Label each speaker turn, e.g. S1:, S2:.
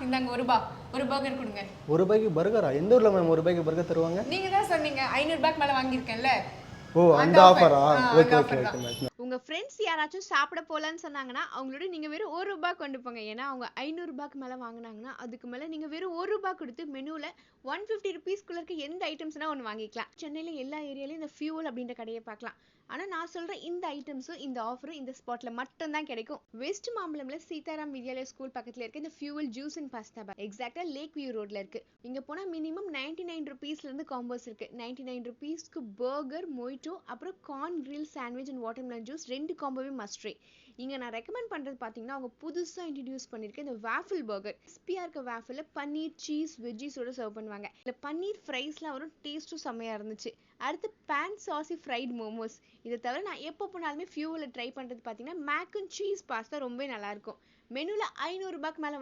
S1: இந்தாங்க ஒரு பர்கர் கொடுங்க.
S2: ₹1 பர்கரா? எந்த ஊர்ல மேம் ₹1 பர்கர் தருவாங்க?
S1: நீங்க தான் சொன்னீங்க ₹500 மேல வாங்கியிருக்கேன்ல.
S2: ஓ அந்த ஆஃபரா? Okay okay okay ma'am.
S3: உங்க ஃப்ரெண்ட்ஸ் யாராச்சும் சாப்பிட போலான்னு சொன்னாங்கன்னா அவங்களோட நீங்க வெறும் ₹1 கொண்டு போங்க. ஏன்னா அவங்க ₹500 மேல வாங்கினாங்கன்னா அதுக்கு மேல நீங்க வெறும் ₹1 கொடுத்து மெனுல ₹150 இருக்க எந்த ஐட்டம்ஸ்னா ஒன்று வாங்கிக்கலாம். சென்னையில எல்லா ஏரியாலையும் இந்த ஃபியூவல் அப்படின்ற கடையை பார்க்கலாம். ஆனா நான் சொல்றேன் இந்த ஐட்டம்ஸும் இந்த ஆஃபரும் இந்த ஸ்பாட்ல மட்டும் தான் கிடைக்கும். வெஸ்ட் மாம்பலம்ல சீதாராம் வித்யாலயா ஸ்கூல் பக்கத்துல இருக்க இந்த ஃபியூவல் ஜூஸ் அண்ட் பாஸ்தா பார் எக்ஸாக்டா லேக் வியூ ரோட்ல இருக்கு. இங்க போனா மினிமம் ₹99 இருந்து காம்போஸ் இருக்கு. ₹99க்கு பர்கர், மொய்டோ, அப்புறம் corn grill sandwich and watermelon juice 2 காம்போவே மஸ்ட் ட்ரை. இங்க நான் ரெக்கமெண்ட் பண்றது பாத்தீங்கன்னா அவங்க புதுசா இன்ட்ரடியூஸ் பண்ணிருக்க இந்த வாஃபிள் பர்கர். கிறிஸ்பியா இருக்க வாஃபிள்ல பன்னீர், சீஸ், வெஜ்ஜீஸோட சர்வ் பண்ணுவாங்க. இல்ல பன்னீர் ஃப்ரைஸ்லாம் வரும், டேஸ்ட்டும் செம்மையா இருந்துச்சு. அடுத்து பேன் சாசி ஃப்ரைட் மோமோஸ். இதை தவிர நான் எப்போ போனாலுமே ஃபியூவல ட்ரை பண்றது பாத்தீங்கன்னா மேக் அண்ட் சீஸ் பாஸ்தா ரொம்ப நல்லா இருக்கும். மெனுல ₹500 மேல